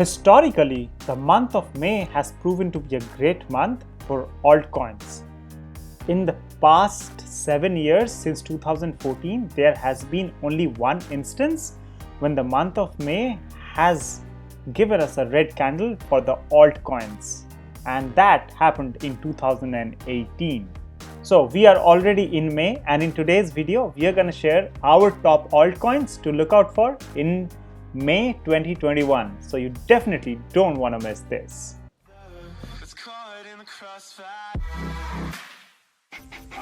Historically, the month of May has proven to be a great month for altcoins. In the past 7 years since 2014, there has been only one instance when the month of May has given us a red candle for the altcoins, and that happened in 2018. So we are already in May, and in today's video we are going to share our top altcoins to look out for in May 2021. So you definitely don't want to miss this.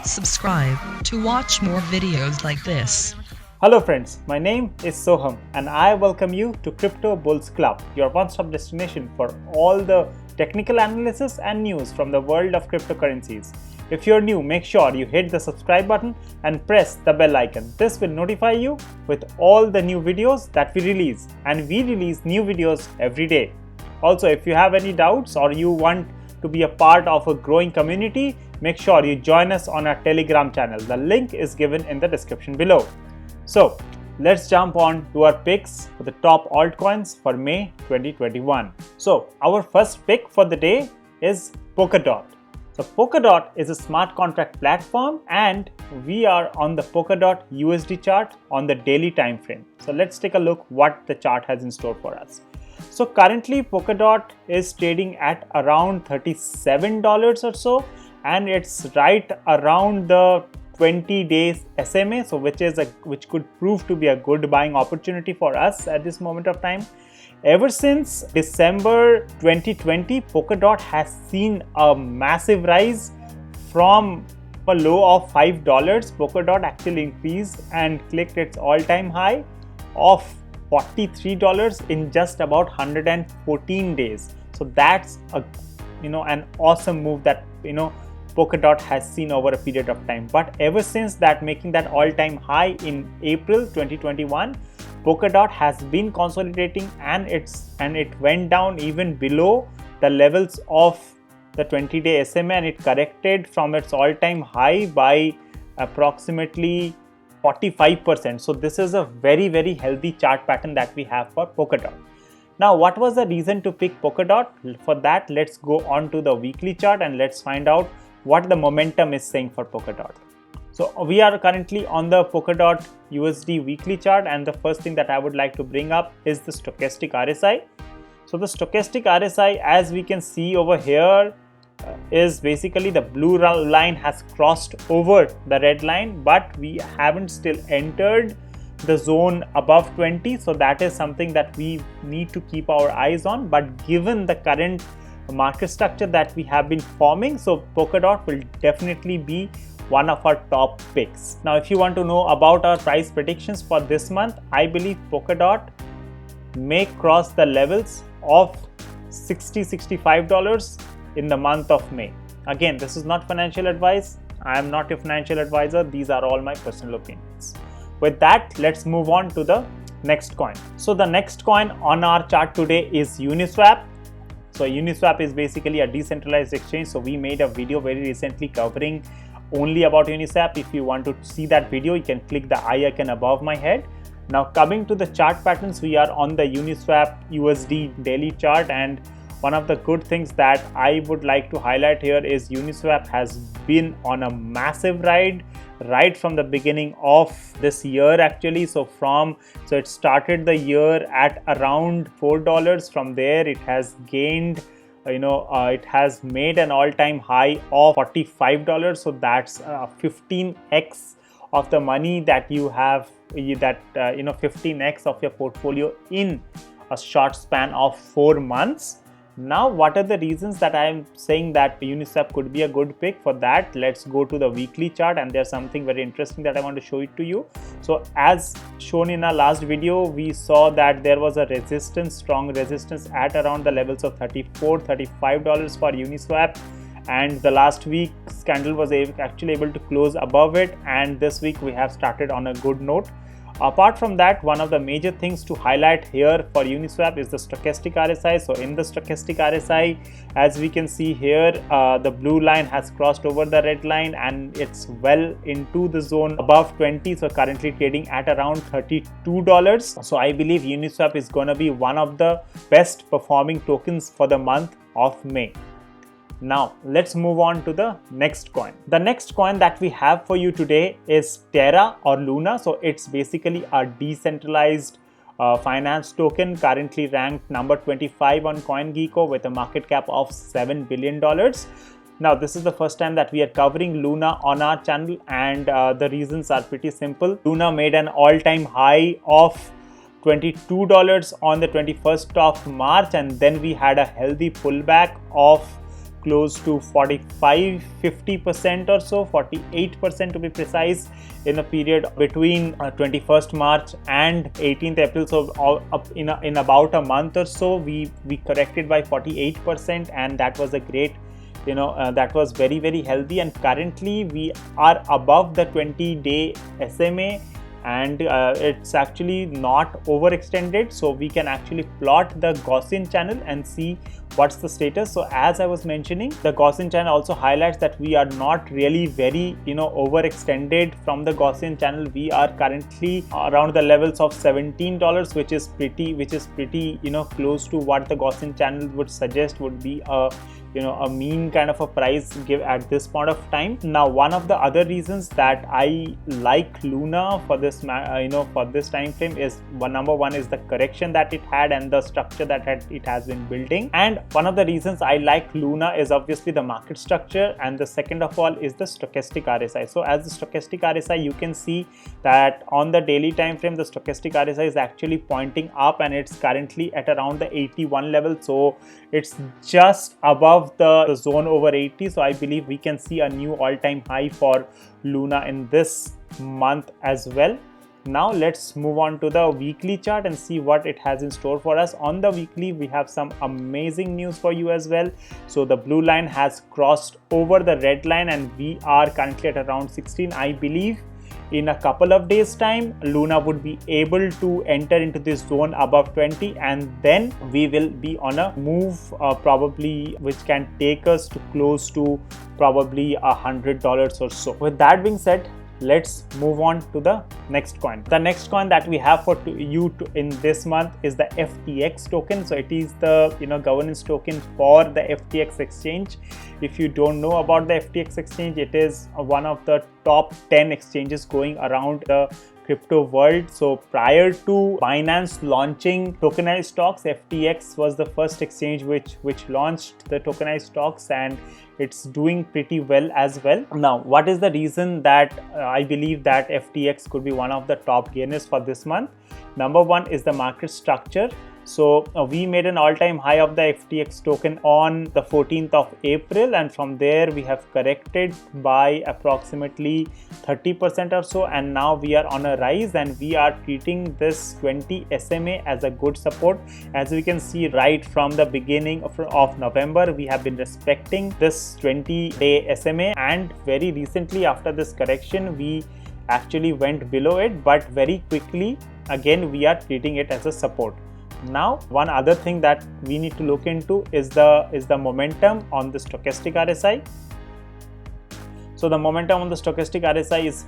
Subscribe to watch more videos like this. Hello friends, my name is Soham and I welcome you to Crypto Bulls Club, your one-stop destination for all the technical analysis and news from the world of cryptocurrencies. If you're new, make sure you hit the subscribe button and press the bell icon. This will notify you with all the new videos that we release, and we release new videos every day. Also, if you have any doubts or you want to be a part of a growing community, make sure you join us on our Telegram channel. The link is given in the description below. So let's jump on to our picks for the top altcoins for May 2021. So our first pick for the day is Polkadot. So Polkadot is a smart contract platform and we are on the Polkadot USD chart on the daily time frame. So let's take a look what the chart has in store for us. So currently Polkadot is trading at around $37 or so, and it's right around the 20 days SMA, so which could prove to be a good buying opportunity for us at this moment of time. Ever since December 2020, Polkadot has seen a massive rise from a low of $5. Polkadot actually increased and clicked its all-time high of $43 in just about 114 days. So that's an awesome move that Polkadot has seen over a period of time. But ever since that, making that all-time high in April 2021, Polkadot has been consolidating and it went down even below the levels of the 20-day SMA, and it corrected from its all-time high by approximately 45%. So this is a very, very healthy chart pattern that we have for Polkadot. Now, what was the reason to pick Polkadot? For that, let's go on to the weekly chart and let's find out what the momentum is saying for Polkadot. So we are currently on the Polkadot USD weekly chart, and the first thing that I would like to bring up is the stochastic RSI. So the stochastic RSI, as we can see over here, is basically the blue line has crossed over the red line, but we haven't still entered the zone above 20. So that is something that we need to keep our eyes on. But given the current market structure that we have been forming, so Polkadot will definitely be one of our top picks. Now, if you want to know about our price predictions for this month, I believe Polkadot may cross the levels of $60-65 in the month of May. Again, this is not financial advice. I am not a financial advisor. These are all my personal opinions. With that, let's move on to the next coin. So the next coin on our chart today is Uniswap. So Uniswap is basically a decentralized exchange. So we made a video very recently covering only about Uniswap. If you want to see that video, you can click the eye icon above my head. Now coming to the chart patterns, we are on the Uniswap USD daily chart, and one of the good things that I would like to highlight here is Uniswap has been on a massive ride right from the beginning of this year actually. So it started the year at around $4. From there it has gained, it has made an all-time high of $45. So that's 15x of the money that you have, 15x of your portfolio in a short span of 4 months. Now, what are the reasons that I am saying that Uniswap could be a good pick? For that, let's go to the weekly chart, and there's something very interesting that I want to show it to you. So as shown in our last video, we saw that there was a strong resistance at around the levels of $34-35 for Uniswap, and the last week's candle was actually able to close above it, and this week we have started on a good note. Apart from that, one of the major things to highlight here for Uniswap is the stochastic RSI. So in the stochastic RSI, as we can see here, the blue line has crossed over the red line and it's well into the zone above 20. So currently trading at around $32. So I believe Uniswap is going to be one of the best performing tokens for the month of May. Now let's move on to the next coin. The next coin that we have for you today is Terra or Luna. So it's basically a decentralized finance token, currently ranked number 25 on CoinGecko with a market cap of $7 billion. Now this is the first time that we are covering Luna on our channel, and the reasons are pretty simple. Luna made an all-time high of $22 on the 21st of March, and then we had a healthy pullback of close to 45-50% or so, 48% to be precise, in a period between 21st March and 18th April. So in about a month or so, we corrected by 48%, and that was a great, that was very, very healthy. And currently we are above the 20-day SMA, and it's actually not overextended, so we can actually plot the Gaussian channel and see what's the status. So as I was mentioning, the Gaussian channel also highlights that we are not really very overextended from the Gaussian channel. We are currently around the levels of $17, which is pretty close to what the Gaussian channel would suggest would be a mean kind of a price give at this point of time. Now, one of the other reasons that I like Luna for this for this time frame is number one is the correction that it had and the structure that it has been building. And one of the reasons I like Luna is obviously the market structure, and the second of all is the stochastic RSI. So as the stochastic RSI, you can see that on the daily time frame, the stochastic RSI is actually pointing up, and it's currently at around the 81 level. So it's just above the zone over 80. So I believe we can see a new all-time high for Luna in this month as well. Now let's move on to the weekly chart and see what it has in store for us. On the weekly, we have some amazing news for you as well. So the blue line has crossed over the red line, and we are currently at around 16. I believe in a couple of days time, Luna would be able to enter into this zone above 20, and then we will be on a move probably which can take us to close to probably $100 or so. With that being said, let's move on to the next coin. The next coin that we have for you in this month is the FTX token. So it is the governance token for the FTX exchange. If you don't know about the FTX exchange, it is one of the top 10 exchanges going around the crypto world. So prior to Binance launching tokenized stocks, FTX was the first exchange which launched the tokenized stocks, and it's doing pretty well as well. Now, what is the reason that I believe that FTX could be one of the top gainers for this month? Number one is the market structure. So we made an all-time high of the FTX token on the 14th of April, and from there we have corrected by approximately 30% or so, and now we are on a rise, and we are treating this 20 SMA as a good support. As we can see, right from the beginning of November, we have been respecting this 20-day SMA, and very recently after this correction, we actually went below it, but very quickly again we are treating it as a support. Now, one other thing that we need to look into is the momentum on the stochastic RSI. So the momentum on the stochastic RSI is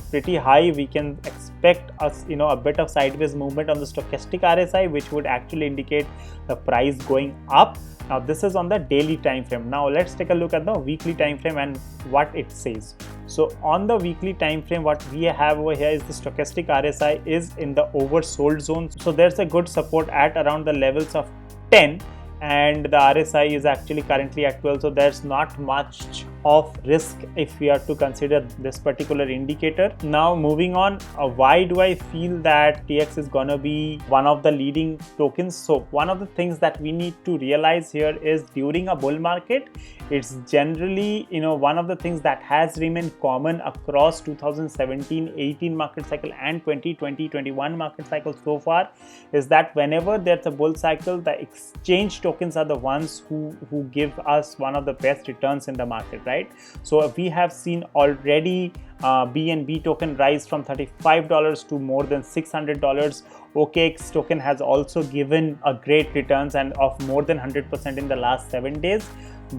pretty high. We can expect a bit of sideways movement on the stochastic RSI, which would actually indicate the price going up. Now this is on the daily time frame. Now let's take a look at the weekly time frame and what it says. So on the weekly time frame, what we have over here is the stochastic RSI is in the oversold zone. So there's a good support at around the levels of 10, and the RSI is actually currently at 12. So there's not much of risk if we are to consider this particular indicator. Now moving on, why do I feel that TX is gonna be one of the leading tokens? So one of the things that we need to realize here is during a bull market, it's generally one of the things that has remained common across 2017-18 market cycle and 2020-21 market cycle so far, is that whenever there's a bull cycle, the exchange tokens are the ones who give us one of the best returns in the market, right? So we have seen already BNB token rise from $35 to more than $600. OKX token has also given a great returns and of more than 100% in the last 7 days.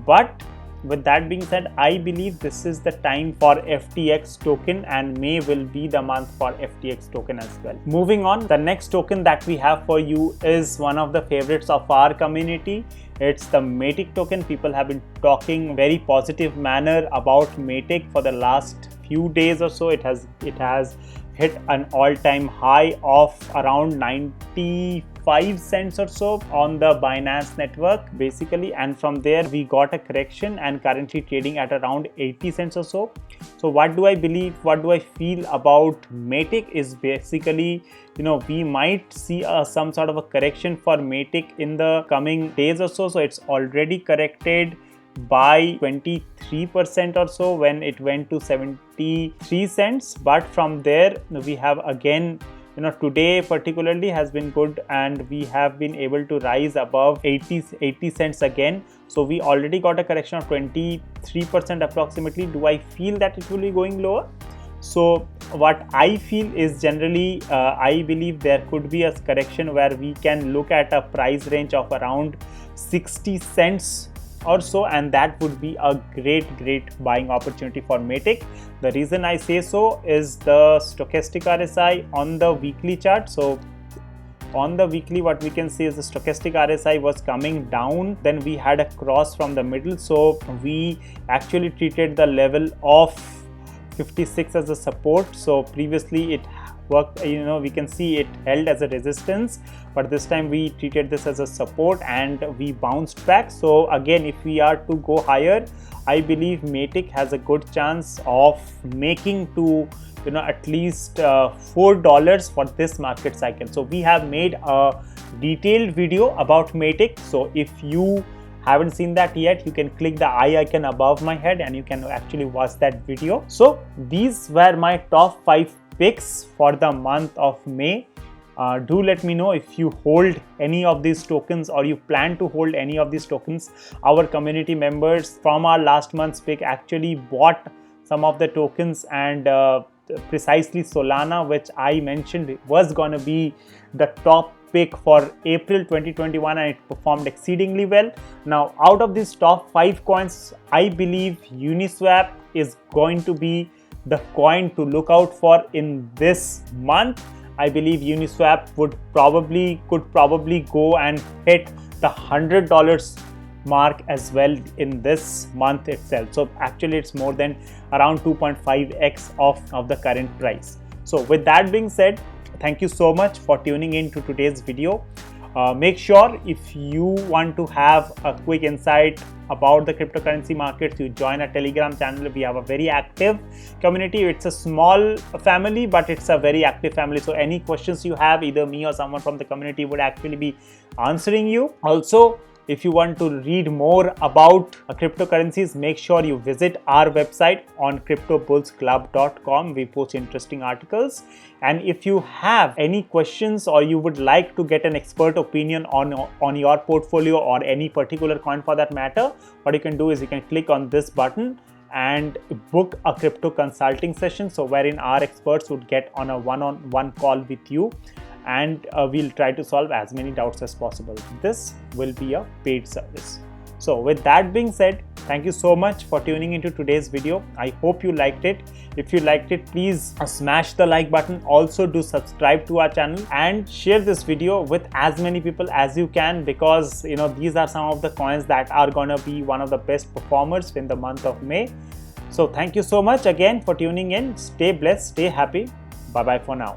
But with that being said, I believe this is the time for FTX token, and May will be the month for FTX token as well. Moving on, the next token that we have for you is one of the favorites of our community. It's the Matic token. People have been talking very positive manner about Matic for the last few days or so. It has hit an all-time high of around 95 cents or so on the Binance network basically, and from there we got a correction and currently trading at around 80 cents or so. So what do I feel about Matic is basically, we might see some sort of a correction for Matic in the coming days or so. So it's already corrected by 23% or so when it went to 73 cents, but from there we have again, today particularly has been good and we have been able to rise above 80 cents again. So we already got a correction of 23% approximately. Do I feel that it will be going lower? So what I feel is generally I believe there could be a correction where we can look at a price range of around 60 cents or so, and that would be a great buying opportunity for Matic. The reason I say so is the stochastic RSI on the weekly chart. So on the weekly, what we can see is the stochastic RSI was coming down, then we had a cross from the middle, so we actually treated the level of 56 as a support. So previously it worked, we can see it held as a resistance, but this time we treated this as a support and we bounced back. So again, if we are to go higher, I believe Matic has a good chance of making to at least $4 for this market cycle. So we have made a detailed video about Matic, so if you haven't seen that yet, you can click the eye icon above my head and you can actually watch that video. So these were my top 5 picks for the month of May. Do let me know if you hold any of these tokens or you plan to hold any of these tokens. Our community members from our last month's pick actually bought some of the tokens, and precisely Solana, which I mentioned was gonna be the top pick for April 2021, and it performed exceedingly well. Now out of these top 5 coins, I believe Uniswap is going to be the coin to look out for in this month. I believe Uniswap could probably go and hit the $100 mark as well in this month itself. So actually it's more than around 2.5x of the current price. So with that being said, thank you so much for tuning in to today's video. Make sure if you want to have a quick insight about the cryptocurrency markets, you join our Telegram channel. We have a very active community. It's a small family, but it's a very active family. So any questions you have, either me or someone from the community would actually be answering you. Also, if you want to read more about cryptocurrencies, make sure you visit our website on cryptobullsclub.com. We post interesting articles. And if you have any questions or you would like to get an expert opinion on your portfolio or any particular coin for that matter, what you can do is you can click on this button and book a crypto consulting session. So wherein our experts would get on a one-on-one call with you, and we'll try to solve as many doubts as possible. This will be a paid service. So with that being said, thank you so much for tuning into today's video. I hope you liked it. If you liked it, please smash the like button. Also do subscribe to our channel and share this video with as many people as you can, because these are some of the coins that are gonna be one of the best performers in the month of May. So thank you so much again for tuning in. Stay blessed, stay happy. Bye bye for now.